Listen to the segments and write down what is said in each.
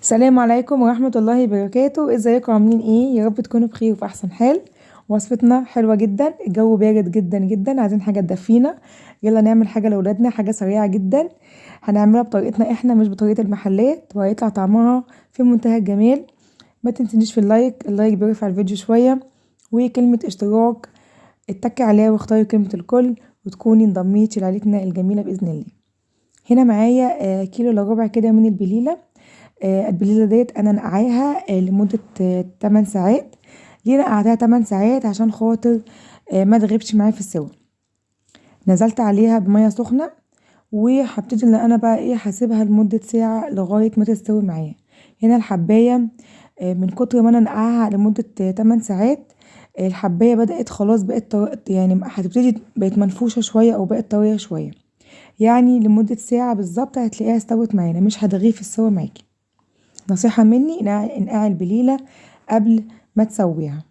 السلام عليكم ورحمة الله وبركاته. ازيكم عاملين ايه؟ يا رب تكونوا بخير وفي احسن حال. وصفتنا حلوة جدا، الجو بارد جدا جدا، عايزين حاجة تدفينا. يلا نعمل حاجة لأولادنا، حاجة سريعة جدا. هنعملها بطريقتنا احنا مش بطريقة المحلات، وهيطلع طعمها في منتهى الجمال. ما تنسنيش في اللايك بيرفع الفيديو شوية، وكلمة اشتراك اتكي عليها واختاري كلمة الكل، وتكوني انضميتي لعيلتنا الجميلة بإذن الله. هنا معايا كيلو الا ربع كده من البليلة. البليلة ديت انا نقعاها لمدة 8 ساعات. ليه نقعتها 8 ساعات؟ عشان خاطر ما تغيبش معايا في السوا. نزلت عليها بمية سخنة، وهبتدي ان انا بقى ايه هسيبها لمدة ساعة لغاية ما تستوي معايا. هنا الحباية من كتر ما انا نقعها لمدة 8 ساعات، الحباية بدأت خلاص بقت يعني هتبتدي بقت منفوشة شوية او بقت طرية شوية. يعني لمدة ساعة بالظبط هتلاقيها استوت معانا، مش هتغيب في السوا معاكي. نصيحة مني انقعي البليلة قبل ما تسويها.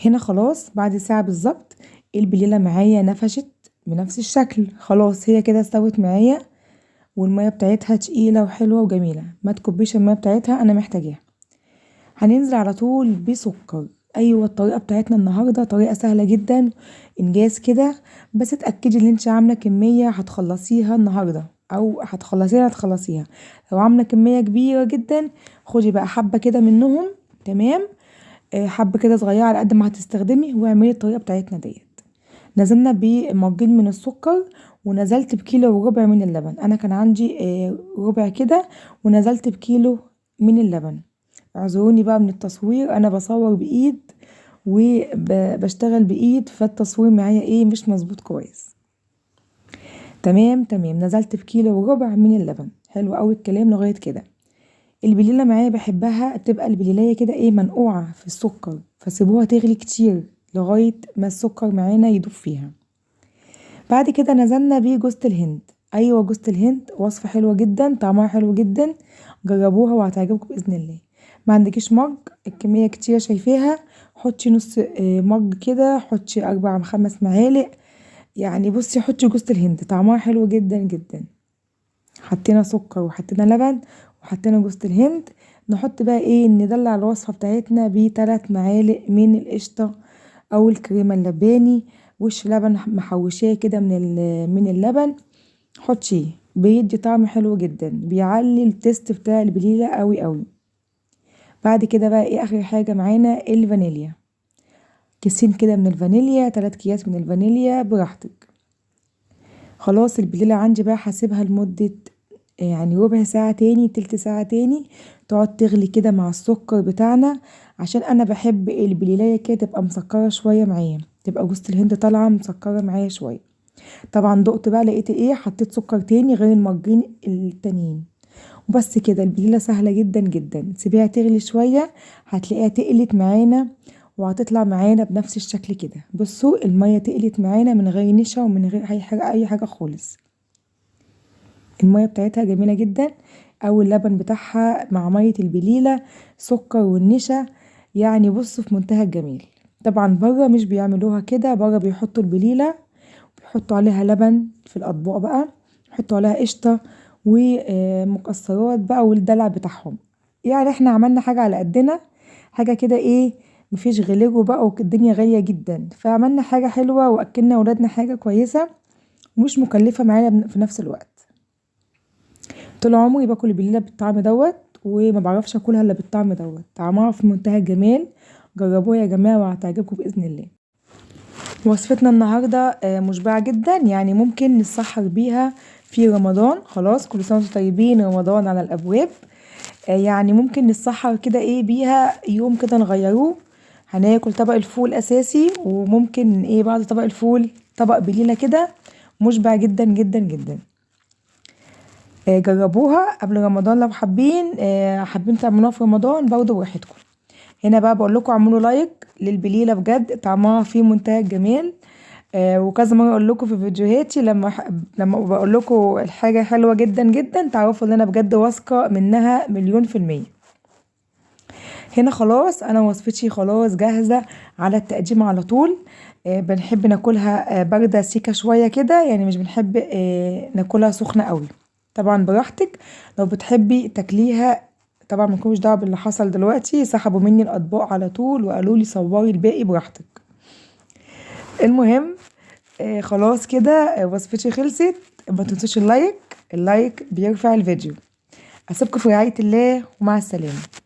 هنا خلاص بعد ساعة بالظبط البليلة معايا نفشت بنفس الشكل، خلاص هي كده استوت معايا، والمية بتاعتها تقيلة وحلوة وجميلة. ما تكبيش المية بتاعتها، انا محتاجاها. هننزل على طول بسكر. ايوه الطريقة بتاعتنا النهاردة طريقة سهلة جدا، انجاز كده. بس اتأكدي ان انت عاملة كمية هتخلصيها النهاردة، او هتخلصيها. لو عاملة كمية كبيرة جدا خدي بقى حبة كده منهم. تمام. حبة كده صغيرة على قد ما هتستخدمي، واعملي الطريقة بتاعتنا ديت. نزلنا بمجين من السكر، ونزلت بكيلو وربع من اللبن. انا كان عندي ربع كده، ونزلت بكيلو من اللبن. اعذروني بقى من التصوير، انا بصور بايد وبشتغل بايد، فالتصوير معايا ايه مش مظبوط كويس. تمام تمام. نزلت بكيلو وربع من اللبن. حلو قوي الكلام لغايه كده. البليله معايا بحبها تبقى البليلايه كده ايه منقوعه في السكر، فسيبوها تغلي كتير لغايه ما السكر معانا يدوب فيها. بعد كده نزلنا بجوزة الهند. ايوه جوزة الهند وصفه حلوه جدا، طعمها حلو جدا. جربوها وهتعجبكم باذن الله. ما عندكيش مج الكميه كتير شايفاها، حطي نص مج كده، حطي 4 5 معالق. يعني بصي حطي جوزة الهند طعمها حلو جدا جدا. حطينا سكر وحطينا لبن وحطينا جوزة الهند. نحط بقى ايه، ندلع الوصفة بتاعتنا ب3 معالق من القشطة او الكريمة اللباني. وش لبن محوشاه كده من اللبن. حطيه بيدي طعم حلو جدا، بيعلي التست بتاع البليلة قوي قوي. بعد كده بقى ايه اخر حاجة معانا الفانيليا. كيسين كده من الفانيليا، 3 اكياس من الفانيليا براحتك. خلاص البليلة عندي بقى هسيبها لمدة يعني ربع ساعة تاني، تلت ساعة تاني، تقعد تغلي كده مع السكر بتاعنا. عشان انا بحب البليلاية كده تبقى مسكرة شوية معايا، تبقى جوزة الهند طالعة مسكرة معايا شوية. طبعا دقت بقى لقيت ايه، حطيت سكر تاني غير المجين التانيين. وبس كده البليلة سهلة جدا جدا. سيبيها تغلي شوية هتلاقيها تقلت معانا، وهتطلع معانا بنفس الشكل كده. بصوا المية تقلت معانا من غير نشا ومن غير اي حاجة خالص. المية بتاعتها جميلة جدا، او اللبن بتاعها مع مية البليلة، سكر والنشا. يعني بصوا في منتهى الجميل. طبعا بره مش بيعملوها كده، بره بيحطوا البليلة بيحطوا عليها لبن في الاطباق بقى، يحطوا عليها قشطة ومكسرات بقى والدلع بتاعهم. يعني احنا عملنا حاجة على قدنا، حاجة كده ايه، مفيش غلو بقى والدنيا غالية جدا، فعملنا حاجة حلوة واكلنا ولادنا حاجة كويسة ومش مكلفة معانا في نفس الوقت. طول عمري باكل البليله بالطعم دوت، وما بعرفش اكلها الا بالطعم دوت. طعمها في منتهى الجمال. جربوها يا جماعه وهتعجبكم باذن الله. وصفتنا النهارده مشبعه جدا، يعني ممكن نتسحر بيها في رمضان. خلاص كل سنه وانتم طيبين، رمضان على الابواب. يعني ممكن نتسحر كده ايه بيها يوم كده نغيروه. هناكل طبق الفول اساسي، وممكن ايه بعد طبق الفول طبق بليله كده. مشبع جدا جدا جدا. جربوها قبل رمضان لو حابين تعملوها في رمضان برضه براحتكم. هنا بقى بقول لكم اعملوا لايك للبليله، بجد طعمها في منتهى الجمال. وكذا مره اقول لكم في فيديوهاتي لما بقول لكم الحاجه حلوه جدا جدا تعرفوا ان انا بجد واثقه منها مليون في الميه. هنا خلاص انا وصفتي خلاص جاهزه على التقديم على طول. بنحب ناكلها بارده سيكه شويه كده، يعني مش بنحب ناكلها سخنه قوي. طبعا براحتك. لو بتحبي تاكليها طبعا ملكوش دعوه باللي حصل دلوقتي، سحبوا مني الاطباق على طول وقالوا لي صوري الباقي براحتك. المهم خلاص كده وصفتي خلصت. ما تنسوش اللايك بيرفع الفيديو. اسيبكم في رعاية الله ومع السلامة.